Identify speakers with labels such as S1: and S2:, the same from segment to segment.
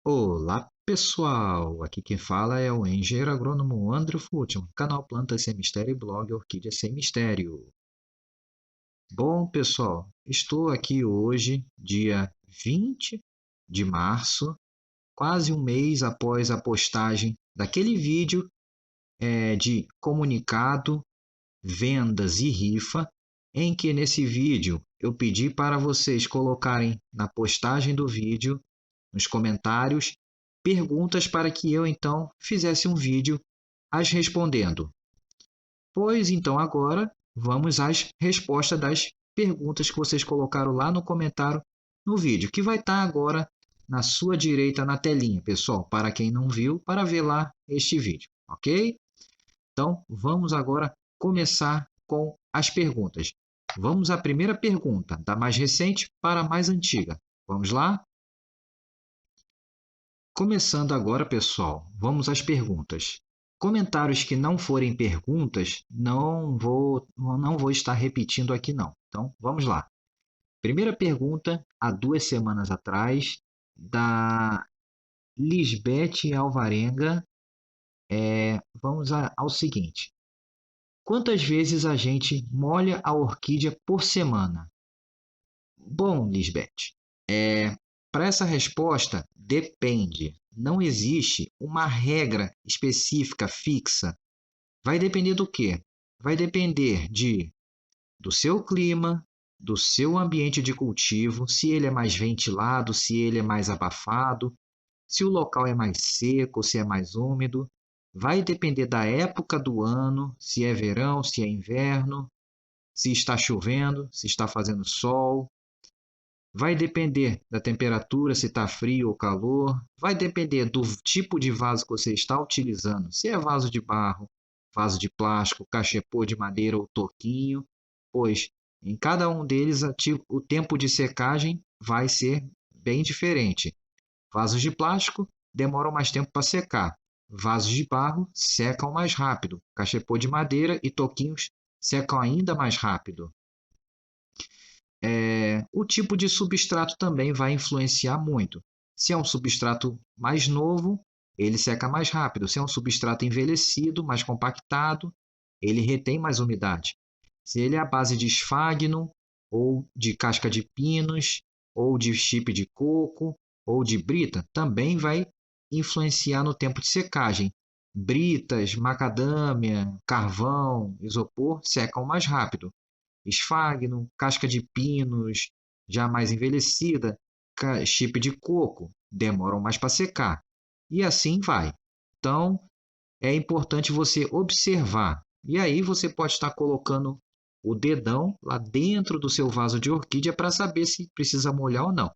S1: Olá pessoal, aqui quem fala é o engenheiro agrônomo André Futman, canal Plantas Sem Mistério e blog Orquídea Sem Mistério. Bom pessoal, estou aqui hoje, dia 20 de março, quase um mês após a postagem daquele vídeo de comunicado, vendas e rifa, em que nesse vídeo eu pedi para vocês colocarem na postagem do vídeo, nos comentários, perguntas para que eu então fizesse um vídeo as respondendo. Pois então agora vamos às respostas das perguntas que vocês colocaram lá no comentário no vídeo, que vai estar agora na sua direita na telinha, pessoal, para quem não viu, para ver lá este vídeo, ok? Então vamos agora começar com as perguntas. Vamos à primeira pergunta, da mais recente para a mais antiga. Vamos lá? Começando agora, pessoal, vamos às perguntas. Comentários que não forem perguntas, não vou estar repetindo aqui não. Então, vamos lá. Primeira pergunta, há 2 semanas atrás, da Lisbeth Alvarenga. Vamos ao seguinte. Quantas vezes a gente molha a orquídea por semana? Bom, Lisbeth, para essa resposta, depende. Não existe uma regra específica fixa. Vai depender do quê? Vai depender do seu clima, do seu ambiente de cultivo, se ele é mais ventilado, se ele é mais abafado, se o local é mais seco, se é mais úmido. Vai depender da época do ano, se é verão, se é inverno, se está chovendo, se está fazendo sol. Vai depender da temperatura, se está frio ou calor. Vai depender do tipo de vaso que você está utilizando. Se é vaso de barro, vaso de plástico, cachepô de madeira ou toquinho. Pois em cada um deles o tempo de secagem vai ser bem diferente. Vasos de plástico demoram mais tempo para secar. Vasos de barro secam mais rápido. Cachepô de madeira e toquinhos secam ainda mais rápido. O tipo de substrato também vai influenciar muito. Se é um substrato mais novo, ele seca mais rápido. Se é um substrato envelhecido, mais compactado, ele retém mais umidade. Se ele é à base de esfagno, ou de casca de pinos, ou de chip de coco, ou de brita, também vai influenciar no tempo de secagem. Britas, macadâmia, carvão, isopor secam mais rápido. Esfagno, casca de pinos já mais envelhecida, chip de coco, demoram mais para secar. E assim vai. Então, é importante você observar. E aí você pode estar colocando o dedão lá dentro do seu vaso de orquídea para saber se precisa molhar ou não.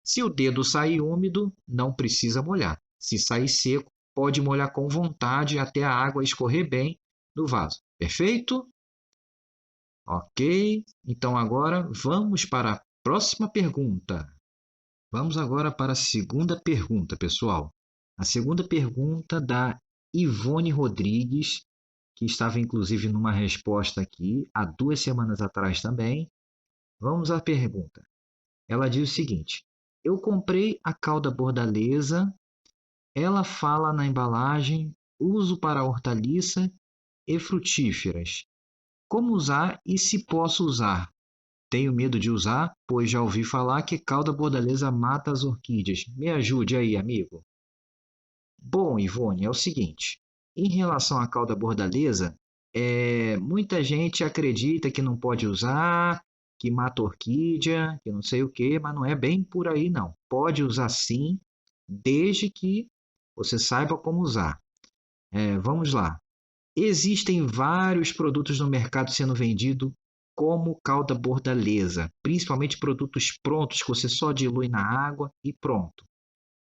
S1: Se o dedo sair úmido, não precisa molhar. Se sair seco, pode molhar com vontade até a água escorrer bem no vaso. Perfeito? Ok, então agora vamos para a próxima pergunta. Vamos agora para a segunda pergunta, pessoal. A segunda pergunta da Ivone Rodrigues, que estava inclusive numa resposta aqui há 2 semanas atrás também. Vamos à pergunta. Ela diz o seguinte: eu comprei a cauda bordaleza, ela fala na embalagem, uso para hortaliça e frutíferas. Como usar e se posso usar? Tenho medo de usar, pois já ouvi falar que cauda bordaleza mata as orquídeas. Me ajude aí, amigo. Bom, Ivone, é o seguinte. Em relação à cauda bordaleza, muita gente acredita que não pode usar, que mata orquídea, que não sei o quê, mas não é bem por aí, não. Pode usar sim, desde que você saiba como usar. Vamos lá. Existem vários produtos no mercado sendo vendidos como cauda bordaleza, principalmente produtos prontos que você só dilui na água e pronto.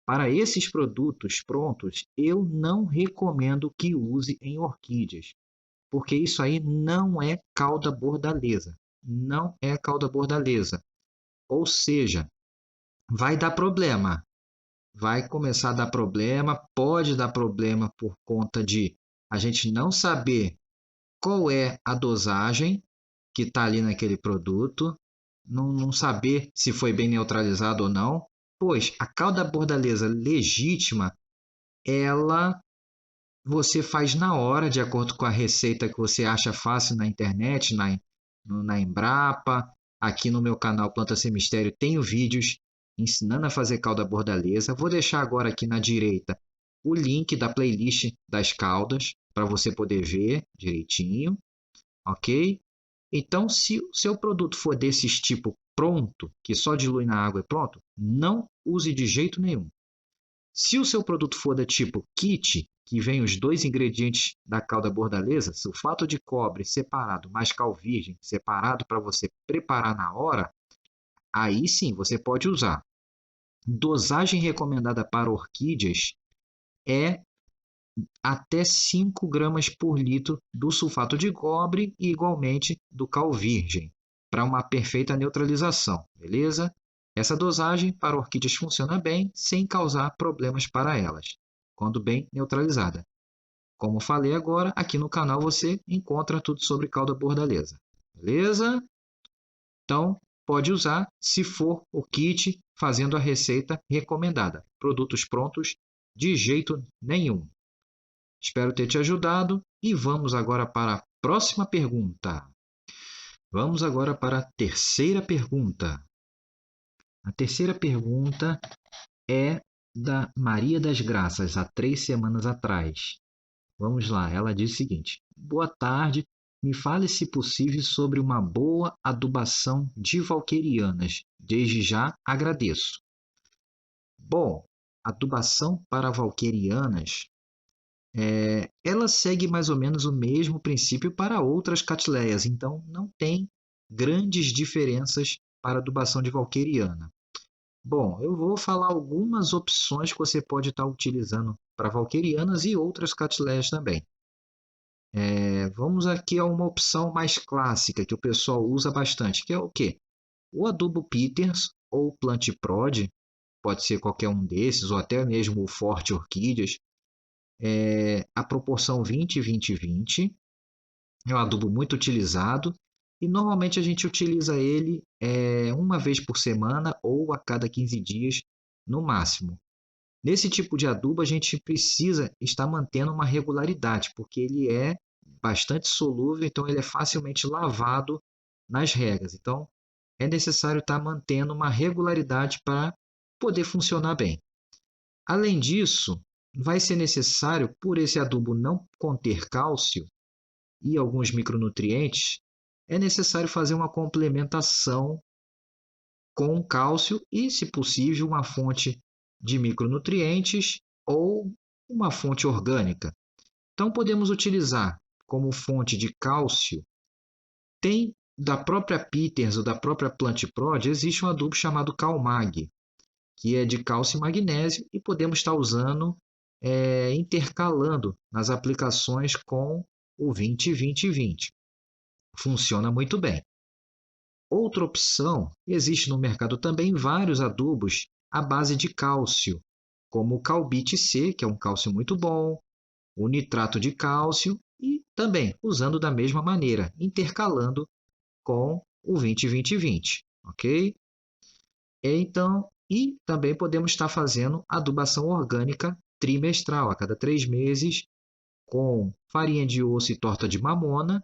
S1: Para esses produtos prontos, eu não recomendo que use em orquídeas, porque isso aí não é cauda bordaleza. Não é cauda bordaleza. Ou seja, vai dar problema. Vai começar a dar problema, pode dar problema por conta de a gente não saber qual é a dosagem que está ali naquele produto, não saber se foi bem neutralizado ou não, Pois a cauda bordaleza legítima, você faz na hora, de acordo com a receita que você acha fácil na internet, na Embrapa. Aqui no meu canal Planta Sem Mistério tenho vídeos ensinando a fazer calda bordaleza. Vou deixar agora aqui na direita o link da playlist das caldas para você poder ver direitinho, ok? Então, se o seu produto for desses tipo pronto, que só dilui na água e pronto, não use de jeito nenhum. Se o seu produto for da tipo kit, que vem os dois ingredientes da calda bordaleza, sulfato de cobre separado, mais cal virgem separado para você preparar na hora, aí sim você pode usar. Dosagem recomendada para orquídeas é até 5 gramas por litro do sulfato de cobre e igualmente do cal virgem, para uma perfeita neutralização, beleza? Essa dosagem para orquídeas funciona bem sem causar problemas para elas, quando bem neutralizada. Como falei agora, aqui no canal você encontra tudo sobre calda bordaleza, beleza? Então, pode usar se for o kit fazendo a receita recomendada. Produtos prontos, de jeito nenhum. Espero ter te ajudado e vamos agora para a próxima pergunta. Vamos agora para a terceira pergunta. A terceira pergunta é da Maria das Graças, há 3 semanas atrás. Vamos lá, ela diz o seguinte: boa tarde, me fale se possível sobre uma boa adubação de valquerianas. Desde já agradeço. Bom, adubação para valquerianas, ela segue mais ou menos o mesmo princípio para outras catleias, então não tem grandes diferenças para adubação de valqueriana. Bom, eu vou falar algumas opções que você pode estar utilizando para valquerianas e outras catleias também. Vamos aqui a uma opção mais clássica que o pessoal usa bastante, que é o quê? O adubo Peters ou Plant Prod, pode ser qualquer um desses, ou até mesmo o Forte Orquídeas. A proporção 20-20-20 é um adubo muito utilizado e normalmente a gente utiliza ele uma vez por semana ou a cada 15 dias no máximo. Nesse tipo de adubo a gente precisa estar mantendo uma regularidade, porque ele é bastante solúvel, então ele é facilmente lavado nas regas. Então é necessário estar mantendo uma regularidade para poder funcionar bem. Além disso, vai ser necessário, por esse adubo não conter cálcio e alguns micronutrientes, é necessário fazer uma complementação com cálcio e, se possível, uma fonte de micronutrientes ou uma fonte orgânica. Então, podemos utilizar como fonte de cálcio, tem da própria Peters ou da própria Plant Prod, existe um adubo chamado Calmag, que é de cálcio e magnésio, e podemos estar usando, intercalando nas aplicações com o 20-20-20. Funciona muito bem. Outra opção, existe no mercado também vários adubos à base de cálcio, como o Calbit C, que é um cálcio muito bom, o nitrato de cálcio, e também usando da mesma maneira, intercalando com o 20-20-20, ok? Então, e também podemos estar fazendo adubação orgânica trimestral, a cada 3 meses, com farinha de osso e torta de mamona,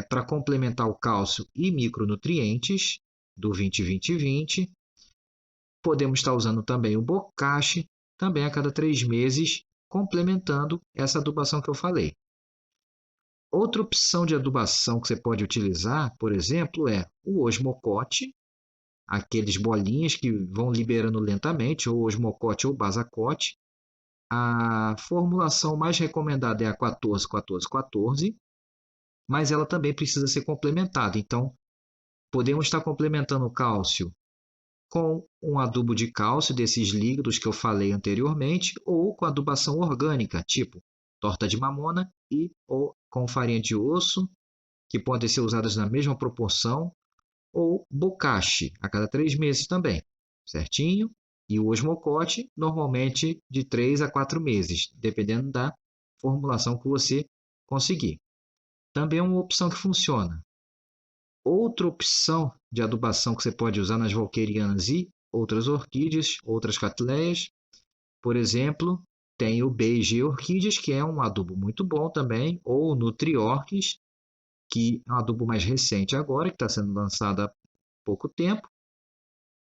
S1: para complementar o cálcio e micronutrientes do 20-20-20. Podemos estar usando também o bocashi, também a cada 3 meses, complementando essa adubação que eu falei. Outra opção de adubação que você pode utilizar, por exemplo, é o osmocote, aqueles bolinhas que vão liberando lentamente, ou osmocote ou basacote. A formulação mais recomendada é a 14-14-14, mas ela também precisa ser complementada. Então, podemos estar complementando o cálcio com um adubo de cálcio desses líquidos que eu falei anteriormente, ou com adubação orgânica, tipo torta de mamona ou com farinha de osso, que podem ser usadas na mesma proporção, ou bocashi, a cada 3 meses também, certinho? E o osmocote, normalmente de 3 a 4 meses, dependendo da formulação que você conseguir. Também é uma opção que funciona. Outra opção de adubação que você pode usar nas valquerianas e outras orquídeas, outras catleias. Por exemplo, tem o BG Orquídeas, que é um adubo muito bom também, ou o Nutriorquis, que é um adubo mais recente agora, que está sendo lançado há pouco tempo.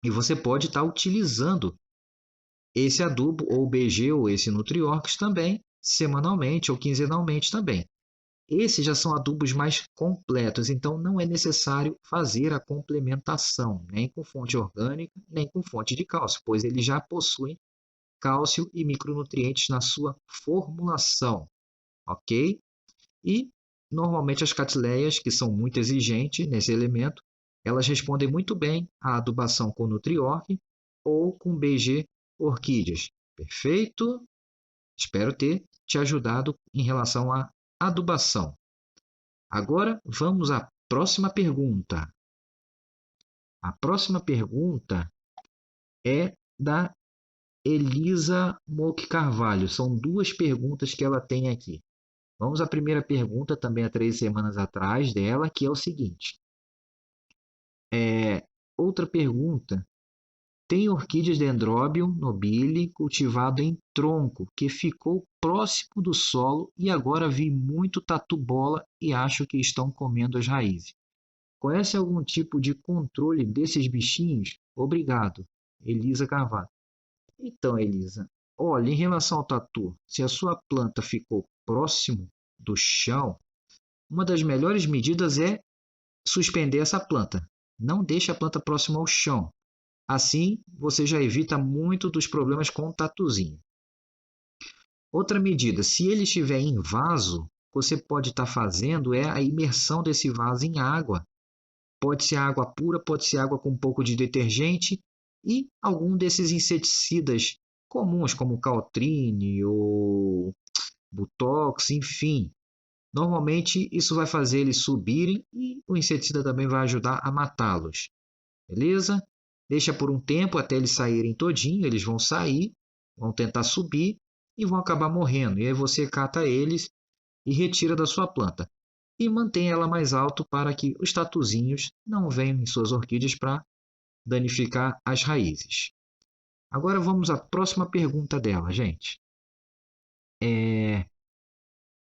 S1: E você pode estar utilizando esse adubo, ou BG, ou esse Nutriorquis também, semanalmente ou quinzenalmente também. Esses já são adubos mais completos, então não é necessário fazer a complementação, nem com fonte orgânica, nem com fonte de cálcio, pois eles já possuem cálcio e micronutrientes na sua formulação, ok? E normalmente as catleias, que são muito exigentes nesse elemento, elas respondem muito bem à adubação com Nutriorg ou com BG Orquídeas. Perfeito? Espero ter te ajudado em relação à adubação. Agora vamos à próxima pergunta. A próxima pergunta é da Elisa Mock Carvalho. São duas perguntas que ela tem aqui. Vamos à primeira pergunta, também há 3 semanas atrás dela, que é o seguinte. Outra pergunta. Tem orquídeas Dendrobium nobile cultivado em tronco, que ficou próximo do solo e agora vi muito tatu-bola e acho que estão comendo as raízes. Conhece algum tipo de controle desses bichinhos? Obrigado, Elisa Carvalho. Então, Elisa, olha, em relação ao tatu, se a sua planta ficou próximo do chão, uma das melhores medidas é suspender essa planta. Não deixe a planta próxima ao chão. Assim, você já evita muito dos problemas com o tatuzinho. Outra medida, se ele estiver em vaso, você pode estar fazendo a imersão desse vaso em água. Pode ser água pura, pode ser água com um pouco de detergente e algum desses inseticidas comuns, como Caltrine ou Butox, enfim. Normalmente isso vai fazer eles subirem e o inseticida também vai ajudar a matá-los. Beleza? Deixa por um tempo até eles saírem todinho, eles vão sair, vão tentar subir e vão acabar morrendo. E aí você cata eles e retira da sua planta. E mantém ela mais alto para que os tatuzinhos não venham em suas orquídeas para danificar as raízes. Agora vamos à próxima pergunta dela, gente.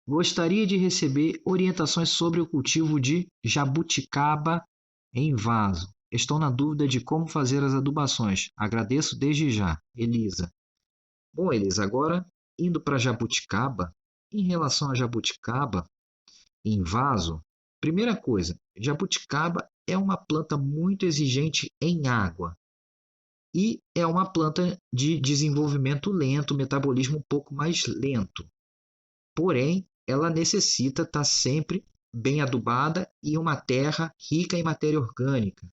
S1: Gostaria de receber orientações sobre o cultivo de jabuticaba em vaso. Estou na dúvida de como fazer as adubações. Agradeço desde já, Elisa. Bom, Elisa, agora indo para jabuticaba, em relação a jabuticaba em vaso, primeira coisa, jabuticaba é uma planta muito exigente em água e é uma planta de desenvolvimento lento, metabolismo um pouco mais lento. Porém, ela necessita estar sempre bem adubada e uma terra rica em matéria orgânica.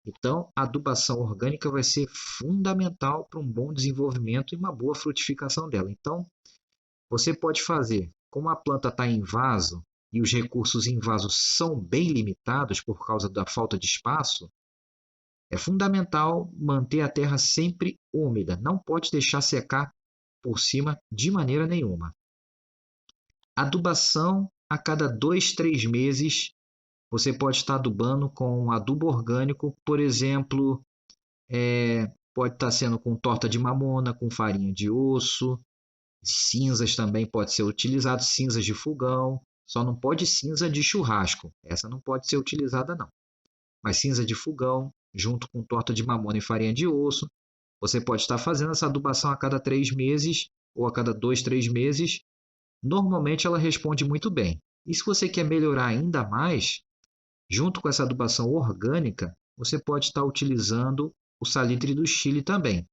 S1: Então, a adubação orgânica vai ser fundamental para um bom desenvolvimento e uma boa frutificação dela. Então, você pode fazer, como a planta está em vaso e os recursos em vaso são bem limitados por causa da falta de espaço, é fundamental manter a terra sempre úmida, não pode deixar secar por cima de maneira nenhuma. Adubação a cada 2, 3 meses. Você pode estar adubando com um adubo orgânico, por exemplo, pode estar sendo com torta de mamona, com farinha de osso, cinzas também pode ser utilizado, cinzas de fogão, só não pode cinza de churrasco, essa não pode ser utilizada não. Mas cinza de fogão, junto com torta de mamona e farinha de osso, você pode estar fazendo essa adubação a cada 3 meses ou a cada 2, 3 meses. Normalmente ela responde muito bem. E se você quer melhorar ainda mais, junto com essa adubação orgânica, você pode estar utilizando o salitre do Chile também.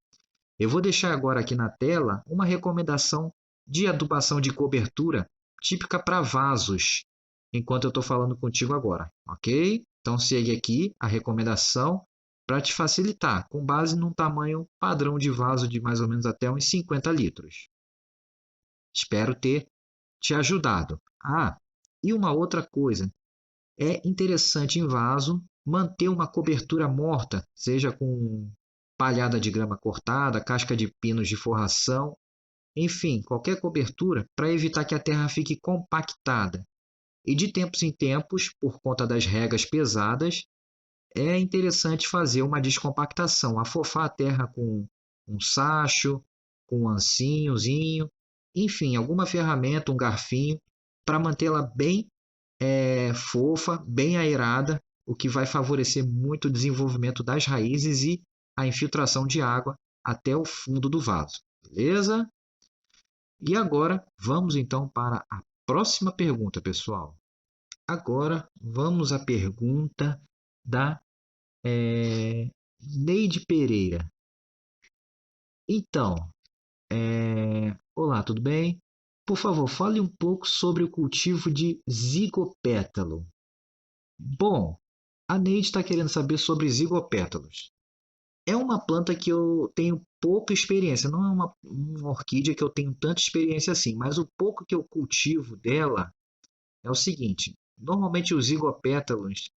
S1: Eu vou deixar agora aqui na tela uma recomendação de adubação de cobertura típica para vasos, enquanto eu estou falando contigo agora, ok? Então segue aqui a recomendação para te facilitar, com base num tamanho padrão de vaso de mais ou menos até uns 50 litros. Espero ter te ajudado. E uma outra coisa, é interessante em vaso manter uma cobertura morta, seja com palhada de grama cortada, casca de pinos de forração, enfim, qualquer cobertura para evitar que a terra fique compactada. E de tempos em tempos, por conta das regas pesadas, é interessante fazer uma descompactação, afofar a terra com um sacho, com um ancinhozinho, enfim, alguma ferramenta, um garfinho, para mantê-la bem fofa, bem aerada, o que vai favorecer muito o desenvolvimento das raízes e a infiltração de água até o fundo do vaso. Beleza? E agora vamos então para a próxima pergunta, pessoal. Agora vamos à pergunta da Neide Pereira. Então, olá, tudo bem? Por favor, fale um pouco sobre o cultivo de zigopétalo. Bom, a Neide está querendo saber sobre zigopétalos. É uma planta que eu tenho pouca experiência, não é uma orquídea que eu tenho tanta experiência assim, mas o pouco que eu cultivo dela é o seguinte: normalmente os zigopétalos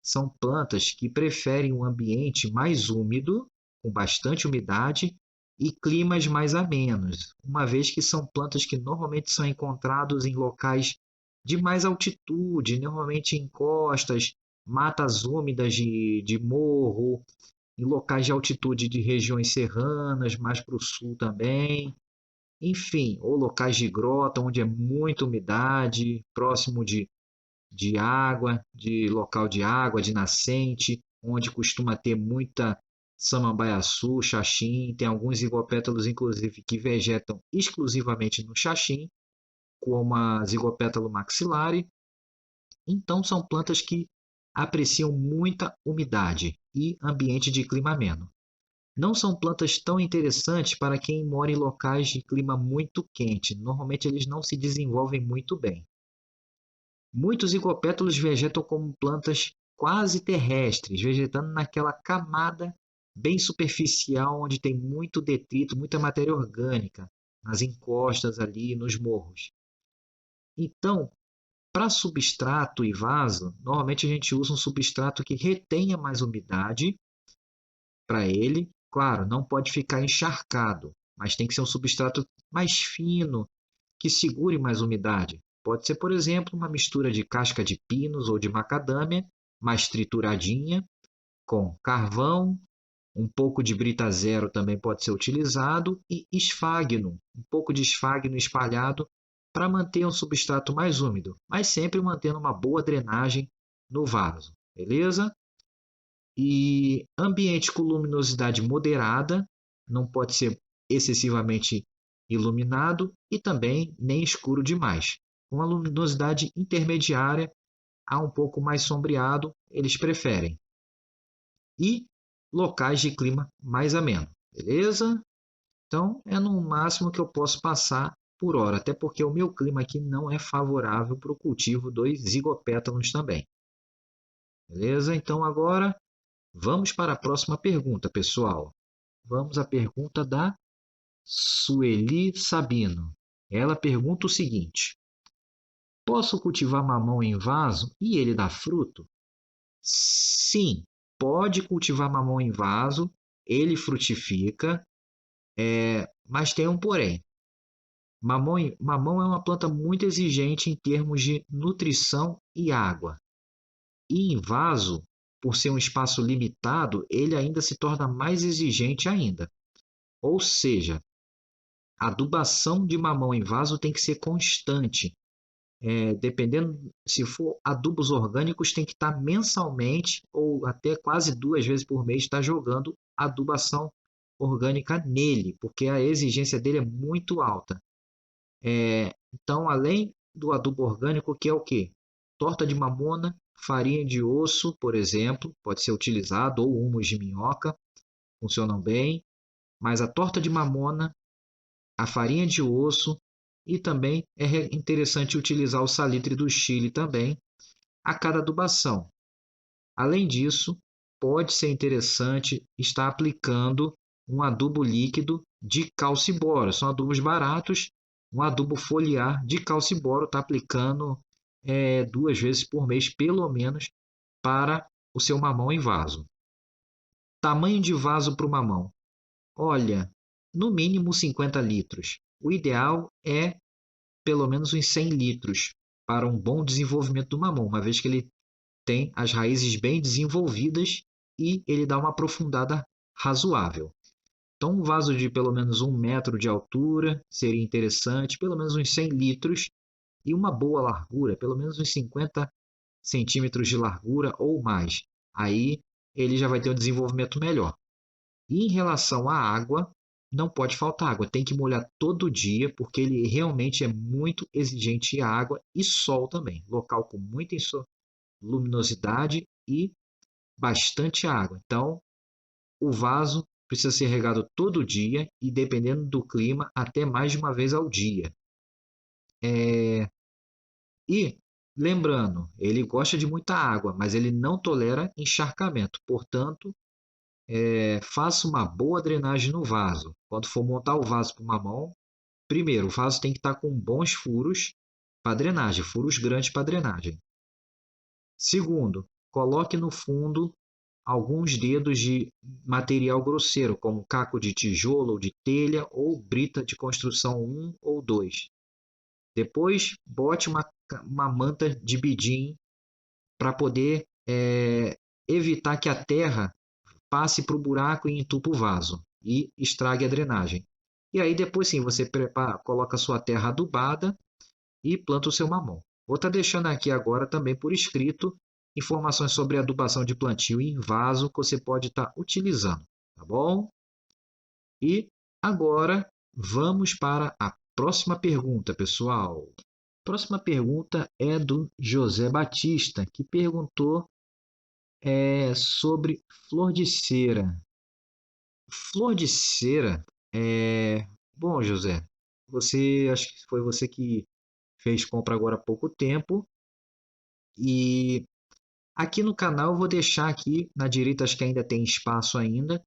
S1: são plantas que preferem um ambiente mais úmido, com bastante umidade, e climas mais amenos, uma vez que são plantas que normalmente são encontrados em locais de mais altitude, normalmente em costas, matas úmidas de morro, em locais de altitude de regiões serranas, mais para o sul também. Enfim, ou locais de grota, onde é muita umidade, próximo de água, de local de água, de nascente, onde costuma ter muita samambaiaçu, xaxim, tem alguns zigopétalos, inclusive, que vegetam exclusivamente no xaxim, como a zigopétalo maxillare. Então, são plantas que apreciam muita umidade e ambiente de clima ameno. Não são plantas tão interessantes para quem mora em locais de clima muito quente. Normalmente, eles não se desenvolvem muito bem. Muitos zigopétalos vegetam como plantas quase terrestres, vegetando naquela camada bem superficial onde tem muito detrito, muita matéria orgânica, nas encostas ali, nos morros. Então, para substrato e vaso, normalmente a gente usa um substrato que retenha mais umidade para ele. Claro, não pode ficar encharcado, mas tem que ser um substrato mais fino, que segure mais umidade. Pode ser, por exemplo, uma mistura de casca de pinos ou de macadâmia, mais trituradinha, com carvão, um pouco de brita zero também pode ser utilizado, e esfagno, um pouco de esfagno espalhado para manter um substrato mais úmido, mas sempre mantendo uma boa drenagem no vaso, beleza? E ambiente com luminosidade moderada, não pode ser excessivamente iluminado e também nem escuro demais. Uma luminosidade intermediária a um pouco mais sombreado, eles preferem. E locais de clima mais ameno, beleza? Então é no máximo que eu posso passar por hora, até porque o meu clima aqui não é favorável para o cultivo dos zigopétalos também. Beleza? Então agora vamos para a próxima pergunta, pessoal. Vamos à pergunta da Sueli Sabino. Ela pergunta o seguinte: posso cultivar mamão em vaso e ele dá fruto? Sim, pode cultivar mamão em vaso, ele frutifica, mas tem um porém. Mamão é uma planta muito exigente em termos de nutrição e água. E em vaso, por ser um espaço limitado, ele ainda se torna mais exigente ainda. Ou seja, a adubação de mamão em vaso tem que ser constante. Dependendo, se for adubos orgânicos, tem que estar mensalmente ou até quase 2 vezes por mês estar jogando adubação orgânica nele, porque a exigência dele é muito alta. Então, além do adubo orgânico, que é o quê? Torta de mamona, farinha de osso, por exemplo, pode ser utilizado, ou humus de minhoca, funcionam bem. Mas a torta de mamona, a farinha de osso e também é interessante utilizar o salitre do Chile também a cada adubação. Além disso, pode ser interessante estar aplicando um adubo líquido de calciboro. São adubos baratos, um adubo foliar de calciboro está aplicando 2 vezes por mês, pelo menos, para o seu mamão em vaso. Tamanho de vaso para o mamão. Olha, no mínimo 50 litros. O ideal é pelo menos uns 100 litros para um bom desenvolvimento do mamão, uma vez que ele tem as raízes bem desenvolvidas e ele dá uma aprofundada razoável. Então, um vaso de pelo menos 1 metro de altura seria interessante, pelo menos uns 100 litros, e uma boa largura, pelo menos uns 50 centímetros de largura ou mais. Aí ele já vai ter um desenvolvimento melhor. E em relação à água, não pode faltar água, tem que molhar todo dia, porque ele realmente é muito exigente em água e sol também. Local com muita luminosidade e bastante água. Então, o vaso precisa ser regado todo dia e, dependendo do clima, até mais de uma vez ao dia. E, lembrando, ele gosta de muita água, mas ele não tolera encharcamento. Portanto, faça uma boa drenagem no vaso. Quando for montar o vaso para uma mão, primeiro, o vaso tem que estar com bons furos para drenagem, furos grandes para drenagem. Segundo, coloque no fundo alguns dedos de material grosseiro, como caco de tijolo ou de telha ou brita de construção 1 ou 2. Depois, bote uma manta de bidim para poder evitar que a terra passe para o buraco e entupa o vaso e estrague a drenagem. E aí depois sim, você coloca a sua terra adubada e planta o seu mamão. Vou estar deixando aqui agora também por escrito informações sobre adubação de plantio em vaso que você pode estar utilizando, tá bom? E agora vamos para a próxima pergunta, pessoal. A próxima pergunta é do José Batista, que perguntou sobre flor de cera. Flor de cera Bom, José, acho que foi você que fez compra agora há pouco tempo. E aqui no canal eu vou deixar aqui na direita, acho que ainda tem espaço ainda,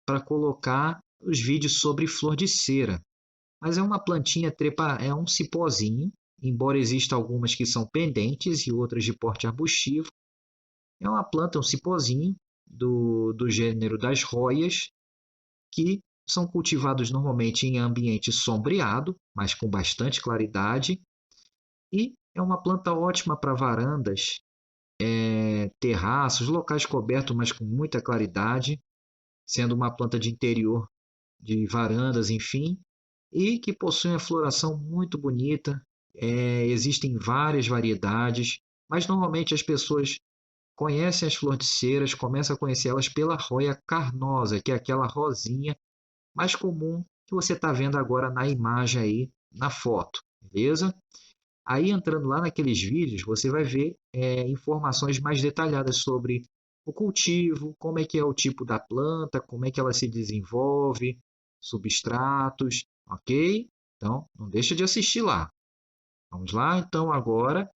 S1: para colocar os vídeos sobre flor de cera. Mas é uma plantinha é um cipózinho, embora existam algumas que são pendentes e outras de porte arbustivo. É uma planta, um cipózinho do gênero das roias, que são cultivados normalmente em ambiente sombreado, mas com bastante claridade. E é uma planta ótima para varandas, terraços, locais cobertos, mas com muita claridade, sendo uma planta de interior, de varandas, enfim, e que possui uma floração muito bonita. Existem várias variedades, mas normalmente as pessoas conhecem as flores de ceras, começam a conhecer elas pela roia carnosa, que é aquela rosinha mais comum que você está vendo agora na imagem aí, na foto, beleza? Aí entrando lá naqueles vídeos, você vai ver informações mais detalhadas sobre o cultivo, como é que é o tipo da planta, como é que ela se desenvolve, substratos, ok? Então, não deixa de assistir lá. Vamos lá, então, agora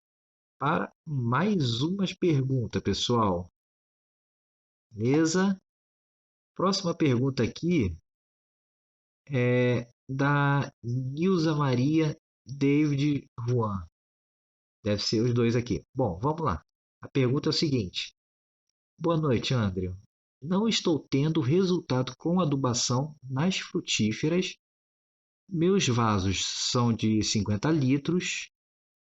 S1: para mais umas perguntas, pessoal. Beleza? Próxima pergunta aqui é da Nilza Maria David Juan. Deve ser os dois aqui. Bom, vamos lá. A pergunta é o seguinte. Boa noite, André. Não estou tendo resultado com adubação nas frutíferas. Meus vasos são de 50 litros.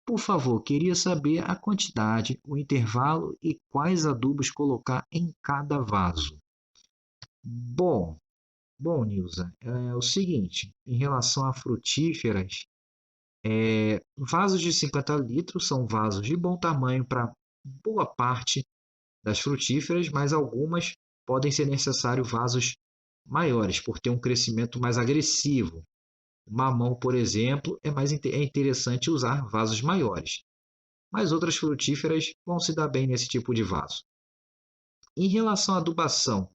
S1: Por favor, queria saber a quantidade, o intervalo e quais adubos colocar em cada vaso. Bom, Nilza, é o seguinte, em relação a frutíferas, vasos de 50 litros são vasos de bom tamanho para boa parte das frutíferas, mas algumas podem ser necessários vasos maiores, por ter um crescimento mais agressivo. O mamão, por exemplo, é interessante usar vasos maiores, mas outras frutíferas vão se dar bem nesse tipo de vaso. Em relação à adubação,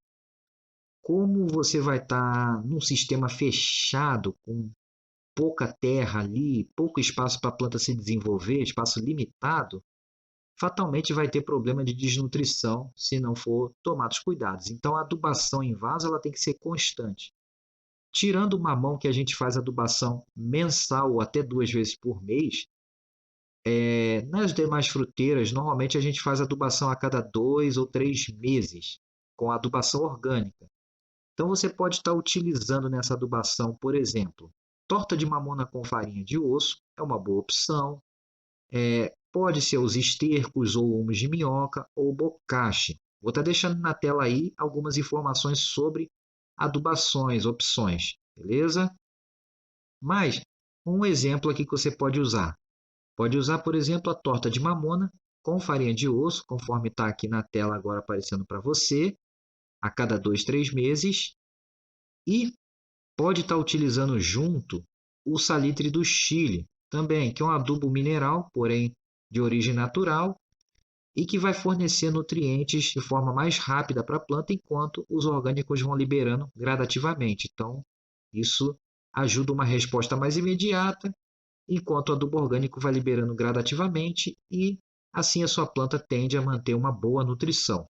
S1: como você vai estar num sistema fechado, com pouca terra ali, pouco espaço para a planta se desenvolver, espaço limitado, fatalmente vai ter problema de desnutrição se não for tomados cuidados. Então, a adubação em vaso ela tem que ser constante. Tirando o mamão, que a gente faz adubação mensal ou até 2 vezes por mês, nas demais fruteiras, normalmente a gente faz adubação a cada 2 ou 3 meses, com adubação orgânica. Então, você pode estar utilizando nessa adubação, por exemplo, torta de mamona com farinha de osso é uma boa opção. Pode ser os estercos ou humus de minhoca ou bocache. Vou estar deixando na tela aí algumas informações sobre adubações, opções, beleza? Mas um exemplo aqui que você pode usar. Pode usar, por exemplo, a torta de mamona com farinha de osso, conforme está aqui na tela agora aparecendo para você, a cada 2, 3 meses. E pode estar utilizando junto o salitre do Chile, também, que é um adubo mineral, porém de origem natural, e que vai fornecer nutrientes de forma mais rápida para a planta, enquanto os orgânicos vão liberando gradativamente. Então, isso ajuda uma resposta mais imediata, enquanto o adubo orgânico vai liberando gradativamente e assim a sua planta tende a manter uma boa nutrição.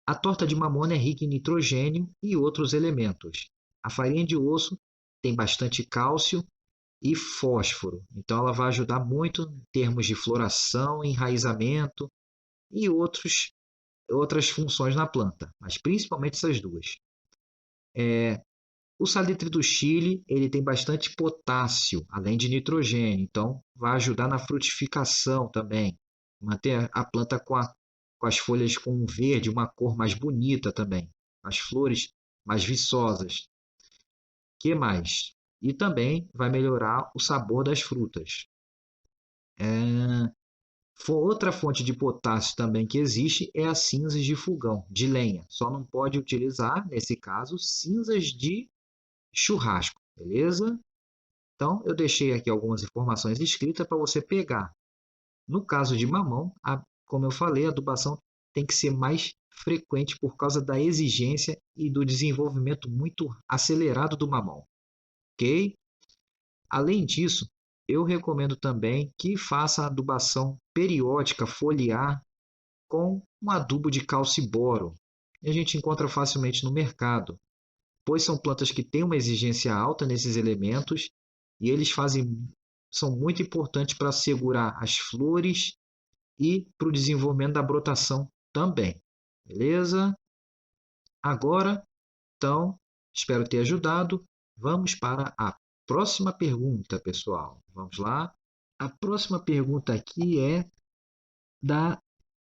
S1: A torta de mamona é rica em nitrogênio e outros elementos. A farinha de osso tem bastante cálcio e fósforo, então ela vai ajudar muito em termos de floração, enraizamento e outras funções na planta, mas principalmente essas duas. O salitre do Chile ele tem bastante potássio, além de nitrogênio, então vai ajudar na frutificação também, manter a planta com as folhas com um verde, uma cor mais bonita também, as flores mais viçosas. Que mais? E também vai melhorar o sabor das frutas. Outra fonte de potássio também que existe é as cinzas de fogão, de lenha. Só não pode utilizar, nesse caso, cinzas de churrasco, beleza? Então, eu deixei aqui algumas informações escritas para você pegar. No caso de mamão, como eu falei, a adubação tem que ser mais frequente por causa da exigência e do desenvolvimento muito acelerado do mamão, ok? Além disso, eu recomendo também que faça a adubação periódica foliar com um adubo de cálcio e boro. A gente encontra facilmente no mercado, pois são plantas que têm uma exigência alta nesses elementos e são muito importantes para segurar as flores e para o desenvolvimento da brotação também. Beleza? Agora, então, espero ter ajudado. Vamos para a próxima pergunta, pessoal. Vamos lá. A próxima pergunta aqui é da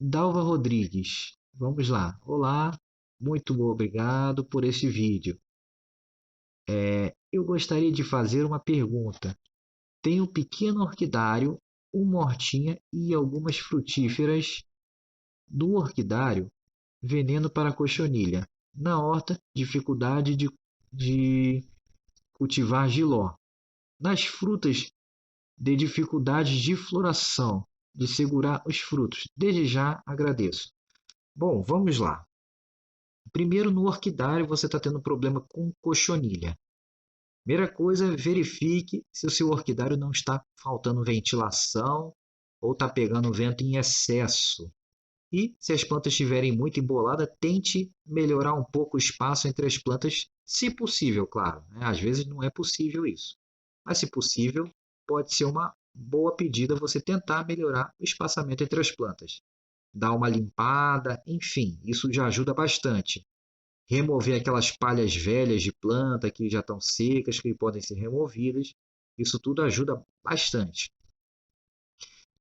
S1: Dalva Rodrigues. Vamos lá. Olá, muito obrigado por esse vídeo. Eu gostaria de fazer uma pergunta. Tenho um pequeno orquidário, uma hortinha e algumas frutíferas. No orquidário, veneno para a cochonilha. Na horta, dificuldade de cultivar jiló. Nas frutas, de dificuldades de floração, de segurar os frutos. Desde já agradeço. Bom, vamos lá. Primeiro, no orquidário, você está tendo problema com cochonilha. Primeira coisa, verifique se o seu orquidário não está faltando ventilação ou está pegando vento em excesso. E se as plantas estiverem muito emboladas, tente melhorar um pouco o espaço entre as plantas, se possível, claro. Às vezes não é possível isso. Mas se possível, pode ser uma boa pedida você tentar melhorar o espaçamento entre as plantas. Dar uma limpada, enfim, isso já ajuda bastante. Remover aquelas palhas velhas de planta que já estão secas, que podem ser removidas. Isso tudo ajuda bastante.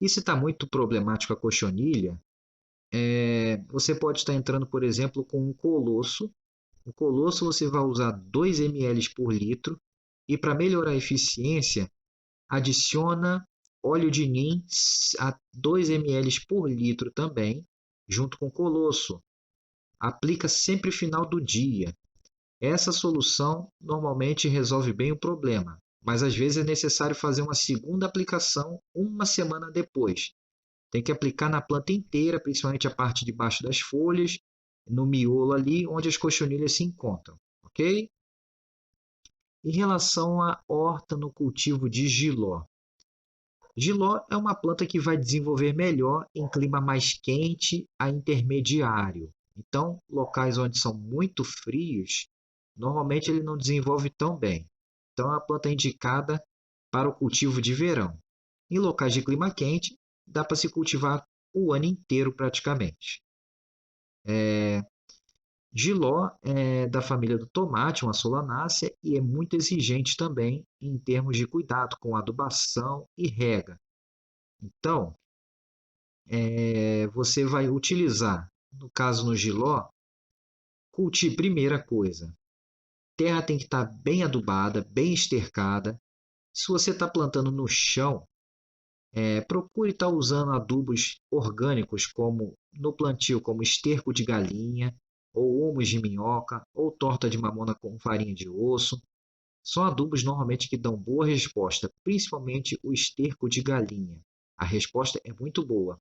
S1: E se está muito problemático a cochonilha, você pode estar entrando, por exemplo, com um colosso. O colosso você vai usar 2 ml por litro e para melhorar a eficiência, adiciona óleo de nim a 2 ml por litro também, junto com o colosso. Aplica sempre no final do dia. Essa solução normalmente resolve bem o problema, mas às vezes é necessário fazer uma segunda aplicação uma semana depois. Tem que aplicar na planta inteira, principalmente a parte de baixo das folhas, no miolo ali onde as cochonilhas se encontram, ok? Em relação à horta no cultivo de jiló. Jiló é uma planta que vai desenvolver melhor em clima mais quente a intermediário. Então, locais onde são muito frios, normalmente ele não desenvolve tão bem. Então, é uma planta indicada para o cultivo de verão. Em locais de clima quente, dá para se cultivar o ano inteiro praticamente. Jiló é da família do tomate, uma solanácea, e é muito exigente também em termos de cuidado com adubação e rega. Então, você vai utilizar, no caso no jiló, primeira coisa, terra tem que estar bem adubada, bem estercada. Se você está plantando no chão, procure estar usando adubos orgânicos, como no plantio, como esterco de galinha, ou humus de minhoca, ou torta de mamona com farinha de osso. São adubos normalmente que dão boa resposta, principalmente o esterco de galinha. A resposta é muito boa.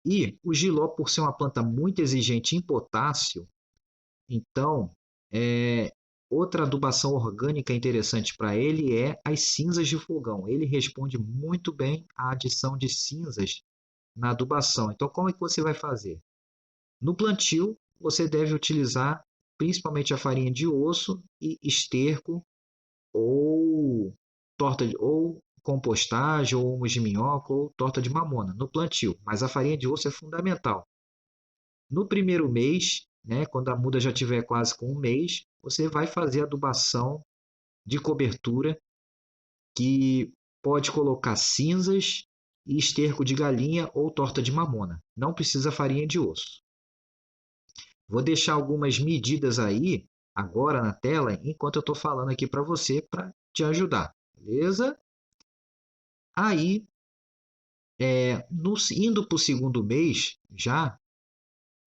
S1: E o jiló, por ser uma planta muito exigente em potássio, então outra adubação orgânica interessante para ele é as cinzas de fogão. Ele responde muito bem à adição de cinzas na adubação. Então, como é que você vai fazer? No plantio, você deve utilizar principalmente a farinha de osso e esterco ou ou compostagem, ou humus de minhoca, ou torta de mamona no plantio. Mas a farinha de osso é fundamental. No primeiro mês, né, quando a muda já tiver quase com um mês, você vai fazer a adubação de cobertura, que pode colocar cinzas e esterco de galinha ou torta de mamona. Não precisa farinha de osso. Vou deixar algumas medidas aí agora na tela, enquanto eu estou falando aqui para você, para te ajudar. Beleza? Aí, indo para o segundo mês, já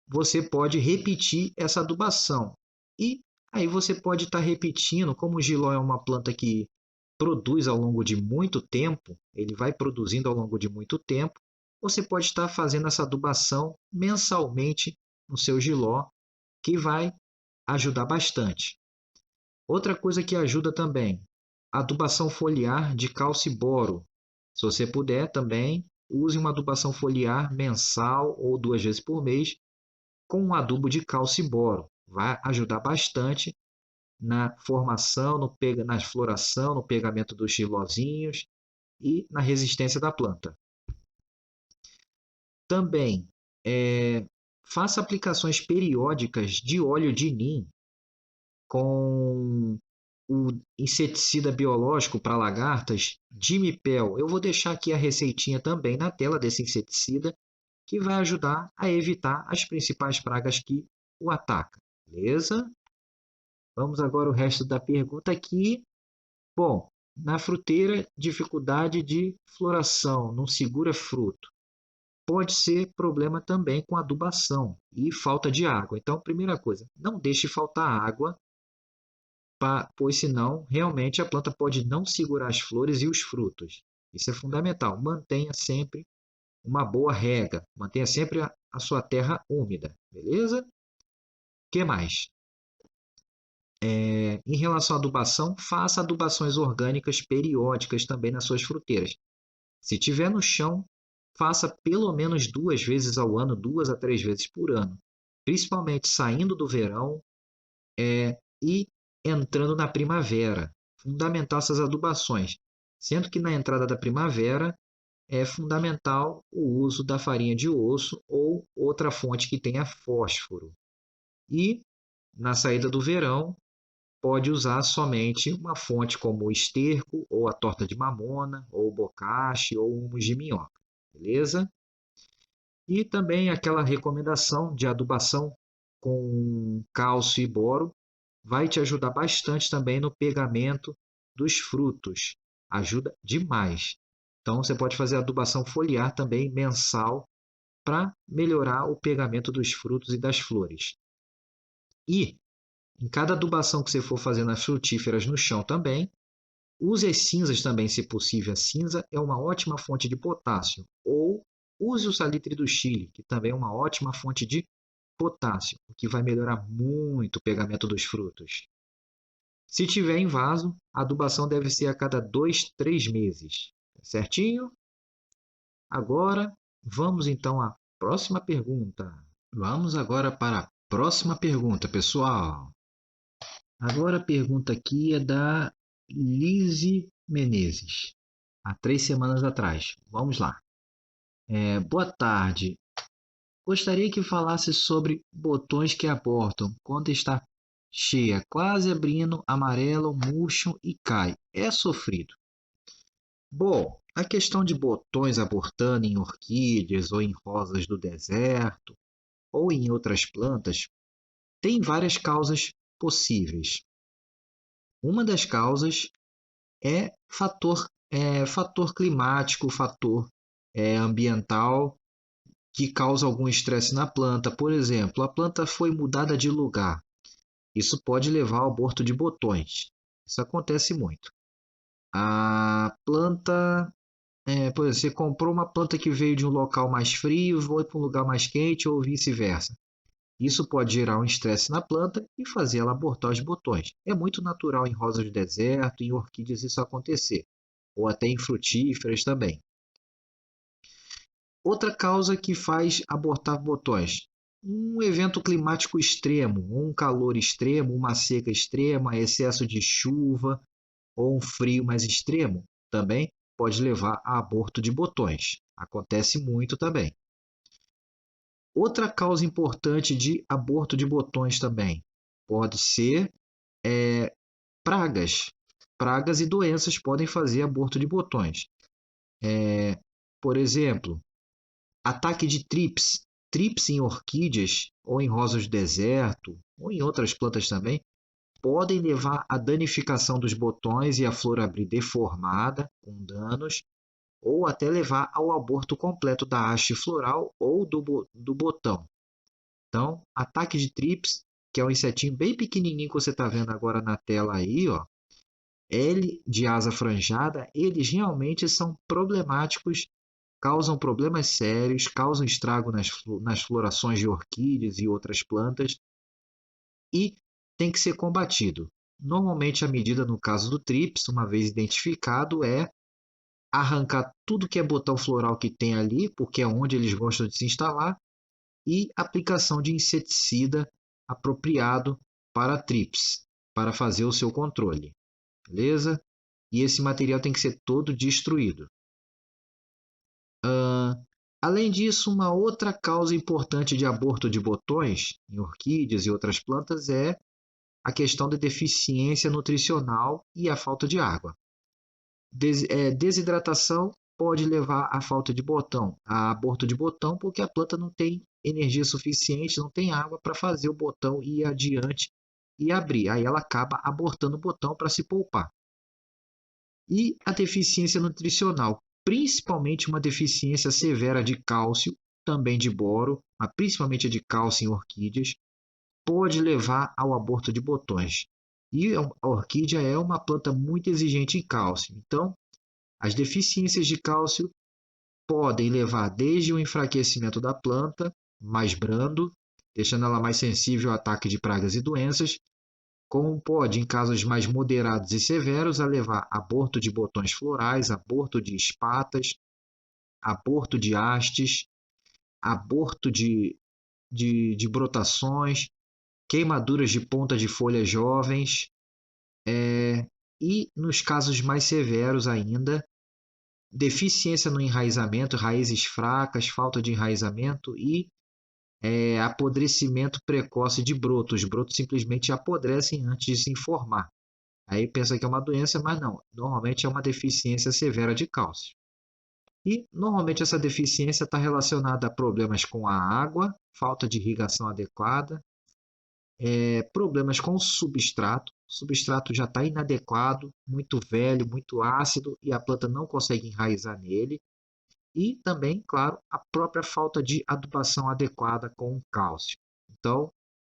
S1: você pode repetir essa adubação. E aí você pode estar repetindo, como o jiló é uma planta que produz ao longo de muito tempo, ele vai produzindo ao longo de muito tempo, você pode estar fazendo essa adubação mensalmente no seu jiló, que vai ajudar bastante. Outra coisa que ajuda também, adubação foliar de cálcio e boro. Se você puder também, use uma adubação foliar mensal ou 2 vezes por mês com um adubo de cálcio e boro. Vai ajudar bastante na formação, na floração, no pegamento dos gilozinhos e na resistência da planta. Também faça aplicações periódicas de óleo de nim com o inseticida biológico para lagartas, Dimipel. Eu vou deixar aqui a receitinha também na tela desse inseticida, que vai ajudar a evitar as principais pragas que o atacam. Beleza? Vamos agora ao resto da pergunta aqui. Bom, na fruteira, dificuldade de floração, não segura fruto. Pode ser problema também com adubação e falta de água. Então, primeira coisa, não deixe faltar água, pois senão realmente a planta pode não segurar as flores e os frutos. Isso é fundamental. Mantenha sempre uma boa rega, mantenha sempre a sua terra úmida, beleza? O que mais? Em relação à adubação, faça adubações orgânicas periódicas também nas suas fruteiras. Se tiver no chão, faça pelo menos 2 vezes ao ano, 2 a 3 vezes por ano, principalmente saindo do verão e entrando na primavera. Fundamental essas adubações, sendo que na entrada da primavera é fundamental o uso da farinha de osso ou outra fonte que tenha fósforo. E na saída do verão, pode usar somente uma fonte como o esterco, ou a torta de mamona, ou o bocache, ou o humus de minhoca. Beleza? E também aquela recomendação de adubação com cálcio e boro vai te ajudar bastante também no pegamento dos frutos. Ajuda demais. Então você pode fazer adubação foliar também mensal para melhorar o pegamento dos frutos e das flores. E em cada adubação que você for fazer nas frutíferas no chão também, use as cinzas também, se possível. A cinza é uma ótima fonte de potássio. Ou use o salitre do Chile, que também é uma ótima fonte de potássio, o que vai melhorar muito o pegamento dos frutos. Se tiver em vaso, a adubação deve ser a cada 2, 3 meses. Certinho? Agora, vamos então à próxima pergunta. Vamos agora para a próxima pergunta, pessoal. Agora a pergunta aqui é da Lise Menezes, há 3 semanas atrás. Vamos lá. Boa tarde. Gostaria que falasse sobre botões que abortam quando está cheia, quase abrindo, amarelo, murcho e cai. É sofrido. Bom, a questão de botões abortando em orquídeas ou em rosas do deserto ou em outras plantas tem várias causas possíveis. Uma das causas fator climático, fator ambiental que causa algum estresse na planta. Por exemplo, a planta foi mudada de lugar. Isso pode levar ao aborto de botões. Isso acontece muito. A planta, por exemplo, você comprou uma planta que veio de um local mais frio e foi para um lugar mais quente ou vice-versa. Isso pode gerar um estresse na planta e fazer ela abortar os botões. É muito natural em rosas do deserto e em orquídeas isso acontecer, ou até em frutíferas também. Outra causa que faz abortar botões: um evento climático extremo, um calor extremo, uma seca extrema, excesso de chuva ou um frio mais extremo, também pode levar a aborto de botões. Acontece muito também. Outra causa importante de aborto de botões também pode ser pragas. Pragas e doenças podem fazer aborto de botões. Por exemplo, ataque de trips. Trips em orquídeas ou em rosas do deserto ou em outras plantas também podem levar à danificação dos botões e a flor abrir deformada, com danos, ou até levar ao aborto completo da haste floral ou do botão. Então, ataque de trips, que é um insetinho bem pequenininho que você está vendo agora na tela aí, ó, L de asa franjada, eles realmente são problemáticos, causam problemas sérios, causam estrago nas florações de orquídeas e outras plantas e tem que ser combatido. Normalmente a medida no caso do trips, uma vez identificado, é arrancar tudo que é botão floral que tem ali, porque é onde eles gostam de se instalar, e aplicação de inseticida apropriado para trips, para fazer o seu controle. Beleza? E esse material tem que ser todo destruído. Além disso, uma outra causa importante de aborto de botões em orquídeas e outras plantas é a questão da deficiência nutricional e a falta de água. Desidratação pode levar à falta de botão, a aborto de botão, porque a planta não tem energia suficiente, não tem água para fazer o botão ir adiante e abrir. Aí ela acaba abortando o botão para se poupar. E a deficiência nutricional, principalmente uma deficiência severa de cálcio, também de boro, mas principalmente a de cálcio em orquídeas, pode levar ao aborto de botões. E a orquídea é uma planta muito exigente em cálcio. Então, as deficiências de cálcio podem levar desde o enfraquecimento da planta, mais brando, deixando ela mais sensível ao ataque de pragas e doenças, como pode, em casos mais moderados e severos, a levar a aborto de botões florais, aborto de espatas, aborto de hastes, aborto de brotações, queimaduras de ponta de folhas jovens, e, nos casos mais severos ainda, deficiência no enraizamento, raízes fracas, falta de enraizamento e apodrecimento precoce de brotos. Os brotos simplesmente apodrecem antes de se formar. Aí pensa que é uma doença, mas não. Normalmente é uma deficiência severa de cálcio. E normalmente essa deficiência está relacionada a problemas com a água, falta de irrigação adequada, problemas com o substrato. O substrato já está inadequado, muito velho, muito ácido e a planta não consegue enraizar nele. E também, claro, a própria falta de adubação adequada com o cálcio. Então,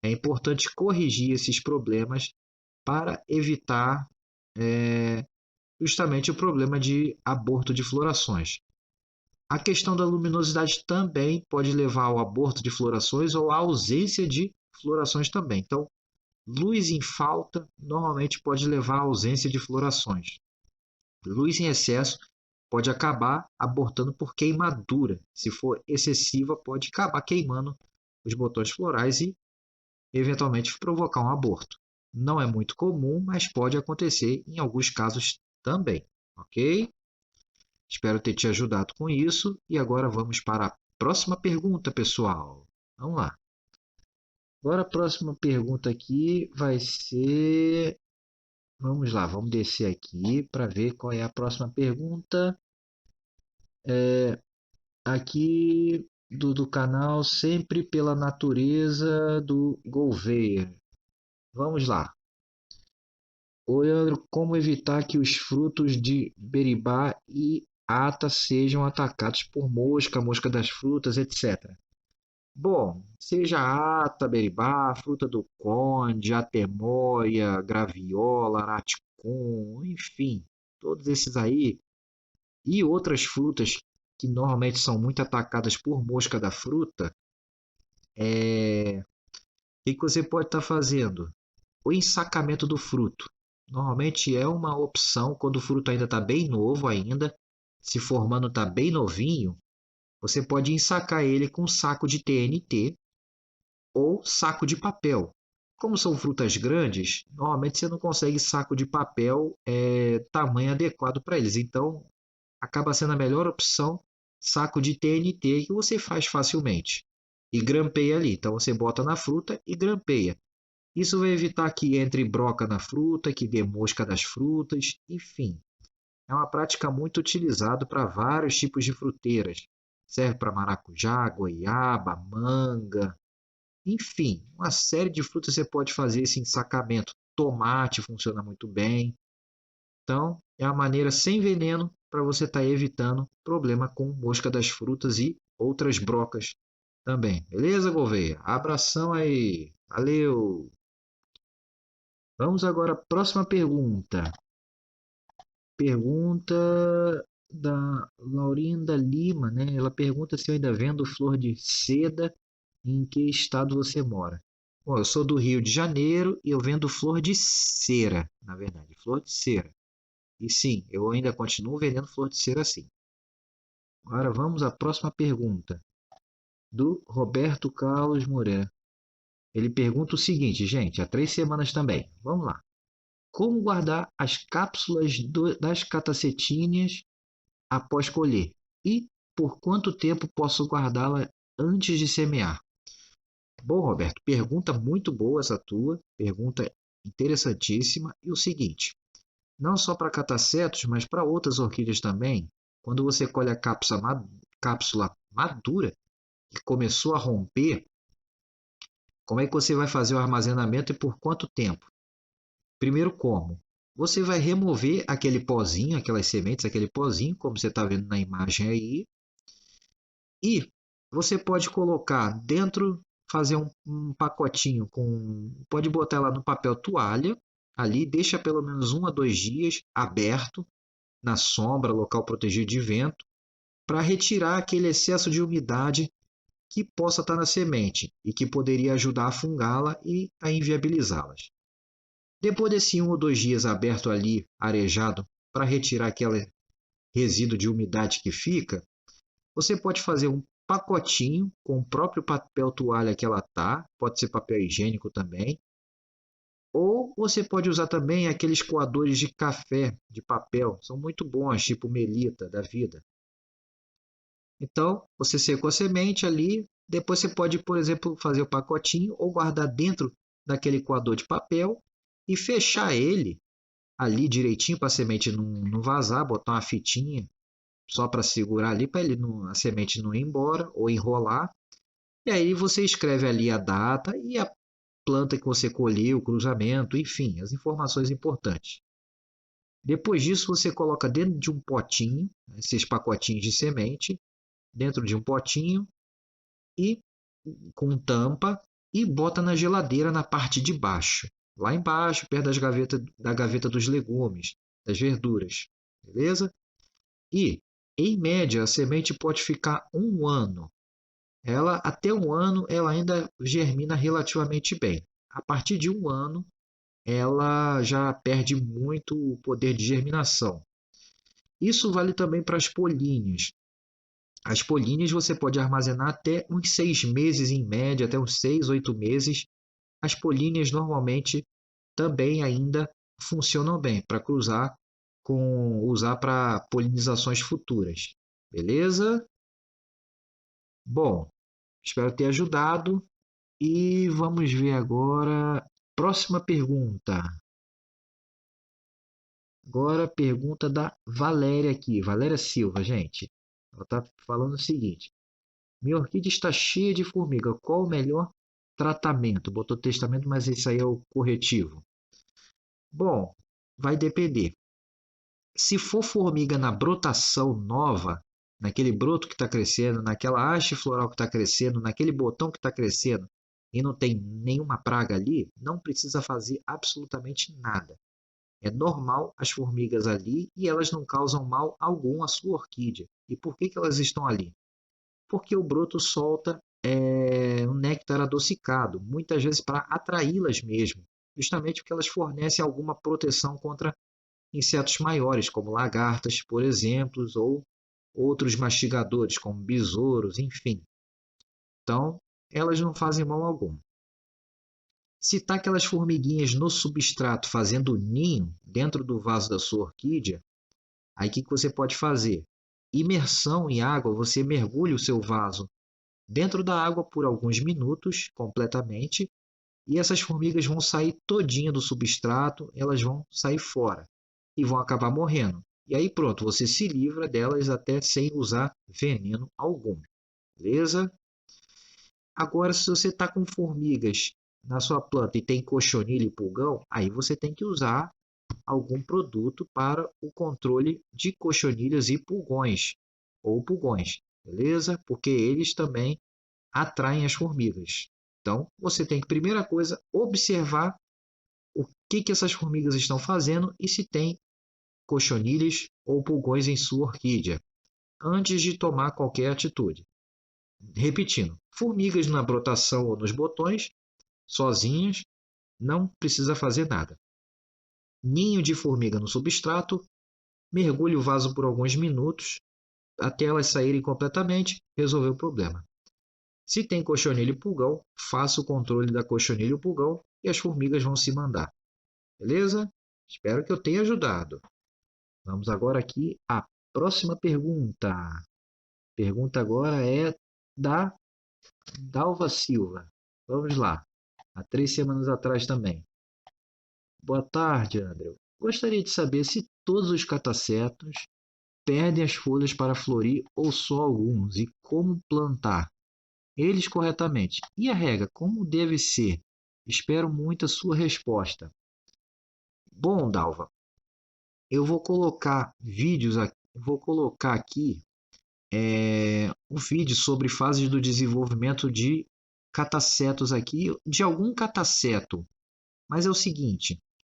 S1: é importante corrigir esses problemas para evitar justamente o problema de aborto de florações. A questão da luminosidade também pode levar ao aborto de florações ou à ausência de florações também. Então, luz em falta normalmente pode levar à ausência de florações. Luz em excesso pode acabar abortando por queimadura. Se for excessiva, pode acabar queimando os botões florais e eventualmente provocar um aborto. Não é muito comum, mas pode acontecer em alguns casos também, ok? Espero ter te ajudado com isso e agora vamos para a próxima pergunta, pessoal. Vamos lá. Agora a próxima pergunta aqui vai ser Vamos lá, vamos descer aqui para ver qual é a próxima pergunta. Aqui do canal Sempre pela Natureza do Gouveia. Vamos lá. Oi, Leandro, como evitar que os frutos de beribá e ata sejam atacados por mosca, mosca das frutas, etc. Bom, seja ata, beribá, fruta do conde, atemoia, graviola, araticum, enfim, todos esses aí e outras frutas que normalmente são muito atacadas por mosca da fruta, o que você pode estar fazendo? O ensacamento do fruto. Normalmente é uma opção quando o fruto ainda está bem novo ainda, se formando está bem novinho, você pode ensacar ele com um saco de TNT ou saco de papel. Como são frutas grandes, normalmente você não consegue saco de papel tamanho adequado para eles. Então, acaba sendo a melhor opção saco de TNT que você faz facilmente. E grampeia ali. Então, você bota na fruta e grampeia. Isso vai evitar que entre broca na fruta, que dê mosca das frutas, enfim. É uma prática muito utilizada para vários tipos de fruteiras. Serve para maracujá, goiaba, manga, enfim, uma série de frutas você pode fazer esse ensacamento. Tomate funciona muito bem. Então, é uma maneira sem veneno para você estar evitando problema com mosca das frutas e outras brocas também. Beleza, Gouveia? Abração aí. Valeu! Vamos agora à próxima pergunta. Pergunta da Laurinda Lima, né? Ela pergunta se eu ainda vendo flor de seda e em que estado você mora. Bom, eu sou do Rio de Janeiro e eu vendo flor de cera, na verdade, flor de cera. E sim, eu ainda continuo vendendo flor de cera assim. Agora vamos à próxima pergunta, do Roberto Carlos Moreira. Ele pergunta o seguinte, gente, há 3 semanas também. Vamos lá. Como guardar as cápsulas das catacetinhas após colher? E por quanto tempo posso guardá-la antes de semear? Bom, Roberto, pergunta muito boa essa tua, pergunta interessantíssima. E o seguinte, não só para catacetos, mas para outras orquídeas também, quando você colhe a cápsula madura e começou a romper, como é que você vai fazer o armazenamento e por quanto tempo? Primeiro, como? Você vai remover aquele pozinho, aquelas sementes, aquele pozinho, como você está vendo na imagem aí, e você pode colocar dentro, fazer um pacotinho com. Pode botar lá no papel toalha, ali, deixa pelo menos 1 a 2 dias aberto, na sombra, local protegido de vento, para retirar aquele excesso de umidade que possa estar na semente e que poderia ajudar a fungá-la e a inviabilizá-las. Depois desse 1 ou 2 dias aberto ali, arejado, para retirar aquele resíduo de umidade que fica, você pode fazer um pacotinho com o próprio papel toalha que ela tá, pode ser papel higiênico também, ou você pode usar também aqueles coadores de café de papel, são muito bons, tipo Melita da vida. Então, você secou a semente ali, depois você pode, por exemplo, fazer o pacotinho ou guardar dentro daquele coador de papel e fechar ele ali direitinho para a semente não vazar, botar uma fitinha só para segurar ali, para a semente não ir embora ou enrolar. E aí você escreve ali a data e a planta que você colheu, o cruzamento, enfim, as informações importantes. Depois disso, você coloca dentro de um potinho, esses pacotinhos de semente, dentro de um potinho e com tampa e bota na geladeira na parte de baixo, lá embaixo, perto da gaveta dos legumes, das verduras, beleza? E, em média, a semente pode ficar 1 ano. Ela, até 1 ano, ela ainda germina relativamente bem. A partir de 1 ano, ela já perde muito o poder de germinação. Isso vale também para as políneas. As políneas você pode armazenar até uns 6 meses em média, até uns 6, 8 meses. As políneas normalmente também ainda funcionam bem para usar para polinizações futuras. Beleza? Bom, espero ter ajudado e vamos ver agora. Próxima pergunta. Agora, pergunta da Valéria aqui, Valéria Silva, gente. Ela está falando o seguinte: minha orquídea está cheia de formiga. Qual o melhor tratamento? Botou testamento, mas isso aí é o corretivo. Bom, vai depender. Se for formiga na brotação nova, naquele broto que está crescendo, naquela haste floral que está crescendo, naquele botão que está crescendo e não tem nenhuma praga ali, não precisa fazer absolutamente nada. É normal as formigas ali e elas não causam mal algum à sua orquídea. E por que elas estão ali? Porque o broto solta um néctar adocicado, muitas vezes para atraí-las mesmo, justamente porque elas fornecem alguma proteção contra insetos maiores, como lagartas, por exemplo, ou outros mastigadores, como besouros, enfim. Então, elas não fazem mal algum. Se está aquelas formiguinhas no substrato fazendo ninho dentro do vaso da sua orquídea, aí o que você pode fazer? Imersão em água, você mergulha o seu vaso dentro da água por alguns minutos, completamente, e essas formigas vão sair todinha do substrato, elas vão sair fora e vão acabar morrendo. E aí pronto, você se livra delas até sem usar veneno algum. Beleza? Agora, se você está com formigas na sua planta e tem cochonilha e pulgão, aí você tem que usar algum produto para o controle de cochonilhas e pulgões, ou pulgões, beleza? Porque eles também atraem as formigas. Então, você tem que, primeira coisa, observar o que essas formigas estão fazendo e se tem cochonilhas ou pulgões em sua orquídea, antes de tomar qualquer atitude. Repetindo, formigas na brotação ou nos botões, sozinhas, não precisa fazer nada. Ninho de formiga no substrato, mergulhe o vaso por alguns minutos até elas saírem completamente, resolveu o problema. Se tem cochonilha e pulgão, faça o controle da cochonilha e pulgão e as formigas vão se mandar. Beleza? Espero que eu tenha ajudado. Vamos agora aqui à próxima pergunta. A pergunta agora é da Dalva Silva. Vamos lá. Há 3 semanas atrás também. Boa tarde, André. Gostaria de saber se todos os catacetos perdem as folhas para florir ou só alguns e como plantar eles corretamente. E a rega, como deve ser? Espero muito a sua resposta. Bom, Dalva, eu vou colocar vídeos aqui, vou colocar aqui um vídeo sobre fases do desenvolvimento de catacetos aqui, de algum cataceto. Mas é o seguinte,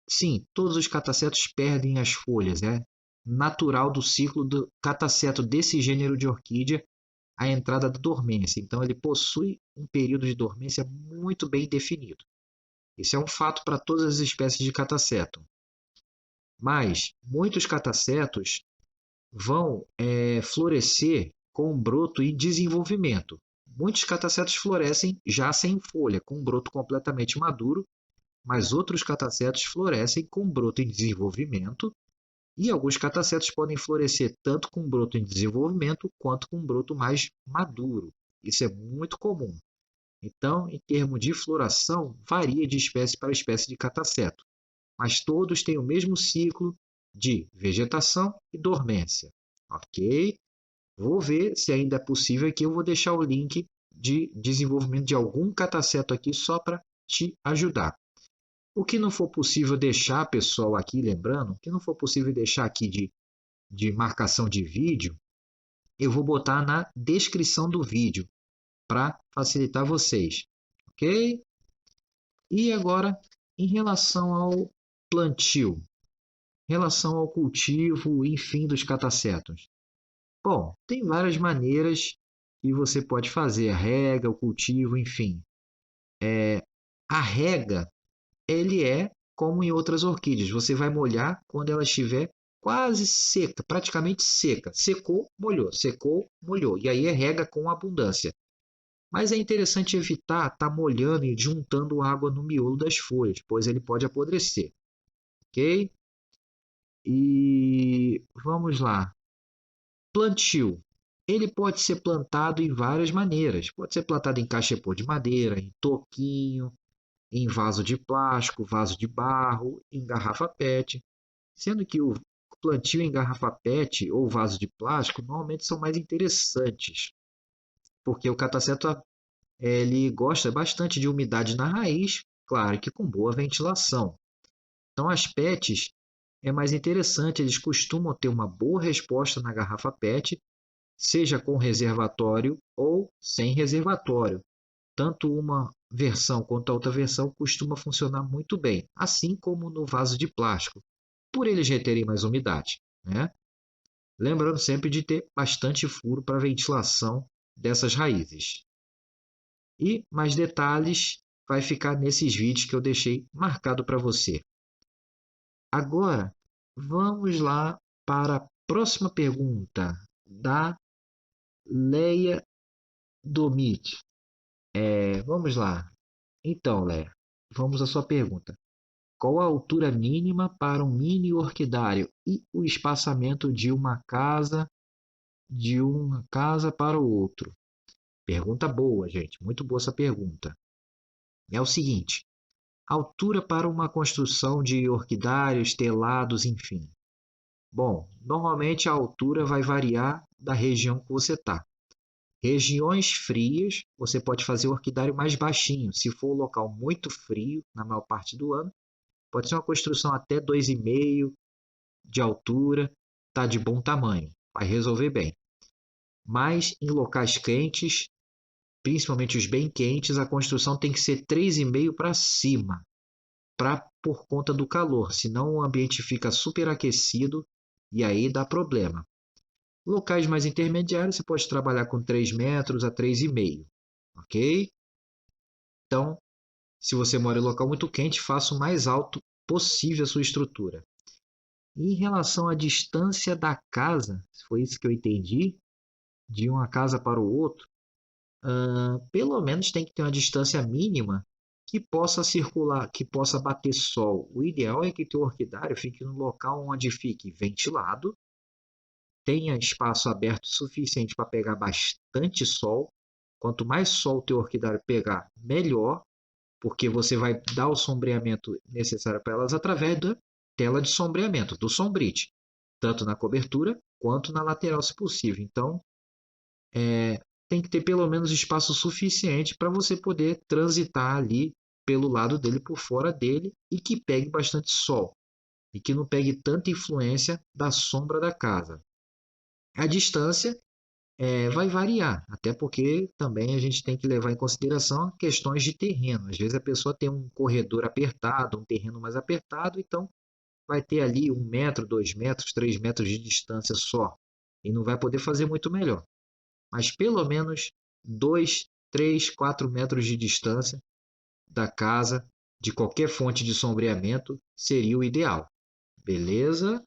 S1: sim, todos os catacetos perdem as folhas, é natural do ciclo do cataceto desse gênero de orquídea a entrada da dormência. Então, ele possui um período de dormência muito bem definido. Isso é um fato para todas as espécies de cataceto. Mas muitos catacetos vão florescer com um broto em desenvolvimento. Muitos catacetos florescem já sem folha, com um broto completamente maduro, mas outros catacetos florescem com um broto em desenvolvimento e alguns catacetos podem florescer tanto com um broto em desenvolvimento quanto com um broto mais maduro. Isso é muito comum. Então, em termos de floração, varia de espécie para espécie de cataceto, mas todos têm o mesmo ciclo de vegetação e dormência. Ok? Vou ver se ainda é possível aqui. Eu vou deixar o link de desenvolvimento de algum cataceto aqui só para te ajudar. O que não for possível deixar, pessoal, aqui, lembrando, o que não for possível deixar aqui de marcação de vídeo, eu vou botar na descrição do vídeo para facilitar vocês, ok? E agora, em relação ao plantio, em relação ao cultivo, enfim, dos catacetos. Bom, tem várias maneiras que você pode fazer, a rega, o cultivo, enfim. A rega, ele é como em outras orquídeas, você vai molhar quando ela estiver quase seca, praticamente seca. Secou, molhou. E aí é rega com abundância. Mas é interessante evitar estar molhando e juntando água no miolo das folhas, pois ele pode apodrecer. Ok? E vamos lá. Plantio. Ele pode ser plantado em várias maneiras. Pode ser plantado em cachepô de madeira, em toquinho, em vaso de plástico, vaso de barro, em garrafa PET. sendo que o plantio em garrafa PET ou vaso de plástico normalmente são mais interessantes, porque o cataceto ele gosta bastante de umidade na raiz, claro que com boa ventilação. Então as PETs é mais interessante, eles costumam ter uma boa resposta na garrafa PET, seja com reservatório ou sem reservatório. Tanto uma versão quanto a outra versão costuma funcionar muito bem, assim como no vaso de plástico, por eles reterem mais umidade, né? Lembrando sempre de ter bastante furo para a ventilação dessas raízes. E mais detalhes vai ficar nesses vídeos que eu deixei marcado para você. Agora, vamos lá para a próxima pergunta da Leia Domit. Vamos lá. Então, Leia, vamos à sua pergunta. Qual a altura mínima para um mini orquidário e o espaçamento de uma casa para o outro? Pergunta boa, gente. Muito boa essa pergunta. É o seguinte: altura para uma construção de orquidários, telados, enfim. Bom, normalmente a altura vai variar da região que você está. Regiões frias, você pode fazer o orquidário mais baixinho. Se for um local muito frio, na maior parte do ano, pode ser uma construção até 2,5 de altura, está de bom tamanho, vai resolver bem. Mas em locais quentes, principalmente os bem quentes, a construção tem que ser 3,5 para cima, por conta do calor, senão o ambiente fica superaquecido e aí dá problema. Locais mais intermediários, você pode trabalhar com 3 metros a 3,5, ok? Então, se você mora em local muito quente, faça o mais alto possível a sua estrutura. E em relação à distância da casa, se foi isso que eu entendi, de uma casa para o outro, pelo menos tem que ter uma distância mínima que possa circular, que possa bater sol. O ideal é que o orquidário fique no local onde fique ventilado, tenha espaço aberto suficiente para pegar bastante sol. Quanto mais sol o teu orquidário pegar, melhor, porque você vai dar o sombreamento necessário para elas através da tela de sombreamento, do Sombrite, tanto na cobertura quanto na lateral, se possível. Então, tem que ter pelo menos espaço suficiente para você poder transitar ali pelo lado dele, por fora dele, e que pegue bastante sol, e que não pegue tanta influência da sombra da casa. A distância vai variar, até porque também a gente tem que levar em consideração questões de terreno. Às vezes a pessoa tem um corredor apertado, um terreno mais apertado, então vai ter ali 1 metro, 2 metros, 3 metros de distância só, e não vai poder fazer muito melhor. Mas pelo menos 2, 3, 4 metros de distância da casa, de qualquer fonte de sombreamento, seria o ideal. Beleza?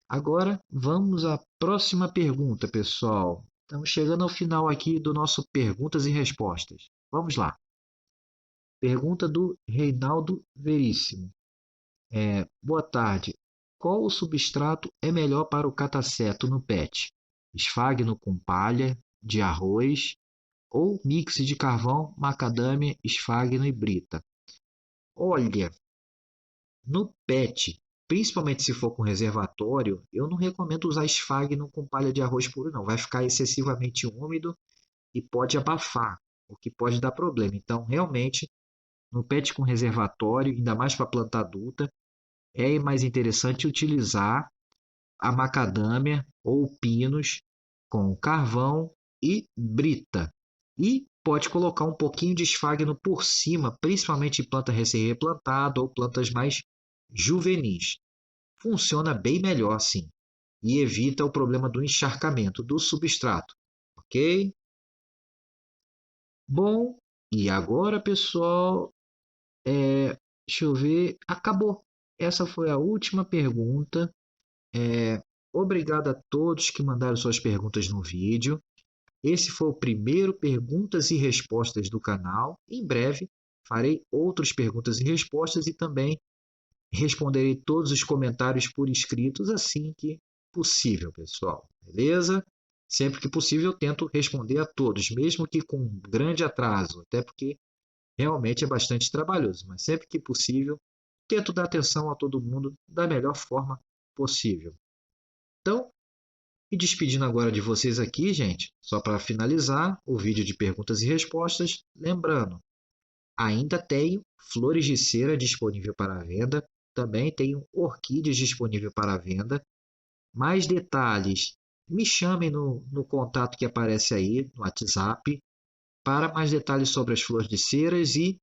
S1: Agora vamos à próxima pergunta, pessoal. Estamos chegando ao final aqui do nosso perguntas e respostas. Vamos lá. Pergunta do Reinaldo Veríssimo. Boa tarde. Qual o substrato é melhor para o cataceto no PET? Esfagno com palha, de arroz ou mix de carvão, macadâmia, esfagno e brita? Olha, no PET, principalmente se for com reservatório, eu não recomendo usar esfagno com palha de arroz puro, não. Vai ficar excessivamente úmido e pode abafar, o que pode dar problema. Então, realmente, no PET com reservatório, ainda mais para planta adulta, é mais interessante utilizar a macadâmia ou pinos com carvão e brita. E pode colocar um pouquinho de esfagno por cima, principalmente em planta recém-replantada ou plantas mais juvenis. Funciona bem melhor assim e evita o problema do encharcamento do substrato, ok? Bom, e agora, pessoal, deixa eu ver, acabou. Essa foi a última pergunta. Obrigado a todos que mandaram suas perguntas no vídeo. Esse foi o primeiro perguntas e respostas do canal. Em breve farei outras perguntas e respostas e também responderei todos os comentários por escritos assim que possível, pessoal. Beleza? Sempre que possível eu tento responder a todos, mesmo que com um grande atraso, até porque realmente é bastante trabalhoso, mas sempre que possível tento dar atenção a todo mundo da melhor forma possível. Então, me despedindo agora de vocês aqui, gente, só para finalizar o vídeo de perguntas e respostas, lembrando, ainda tenho flores de cera disponível para venda, também tenho orquídeas disponível para venda. Mais detalhes, me chamem no contato que aparece aí no WhatsApp para mais detalhes sobre as flores de ceras e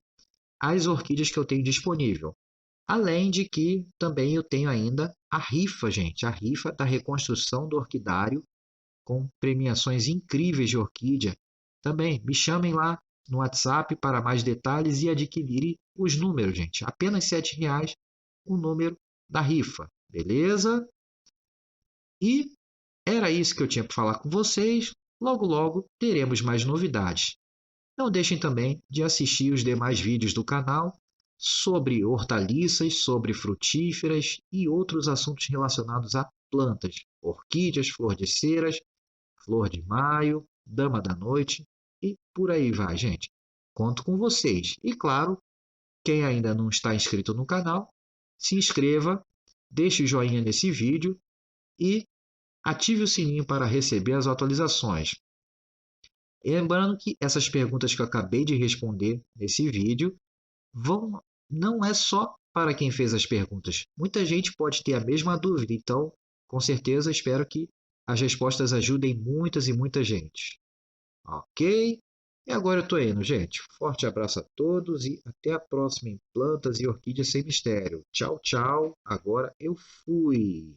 S1: as orquídeas que eu tenho disponível. Além de que também eu tenho ainda a rifa, gente, a rifa da reconstrução do orquidário com premiações incríveis de orquídea. Também me chamem lá no WhatsApp para mais detalhes e adquirirem os números, gente. Apenas R$ 7,00 o número da rifa, beleza? E era isso que eu tinha para falar com vocês. Logo, logo teremos mais novidades. Não deixem também de assistir os demais vídeos do canal sobre hortaliças, sobre frutíferas e outros assuntos relacionados a plantas, orquídeas, flor de ceras, flor de maio, dama da noite e por aí vai, gente. Conto com vocês. E claro, quem ainda não está inscrito no canal, se inscreva, deixe o joinha nesse vídeo e ative o sininho para receber as atualizações. E lembrando que essas perguntas que eu acabei de responder nesse vídeo não é só para quem fez as perguntas. Muita gente pode ter a mesma dúvida, então, com certeza, espero que as respostas ajudem muitas e muita gente. Ok? E agora eu estou indo, gente. Forte abraço a todos e até a próxima em Plantas e Orquídeas Sem Mistério. Tchau, tchau. Agora eu fui.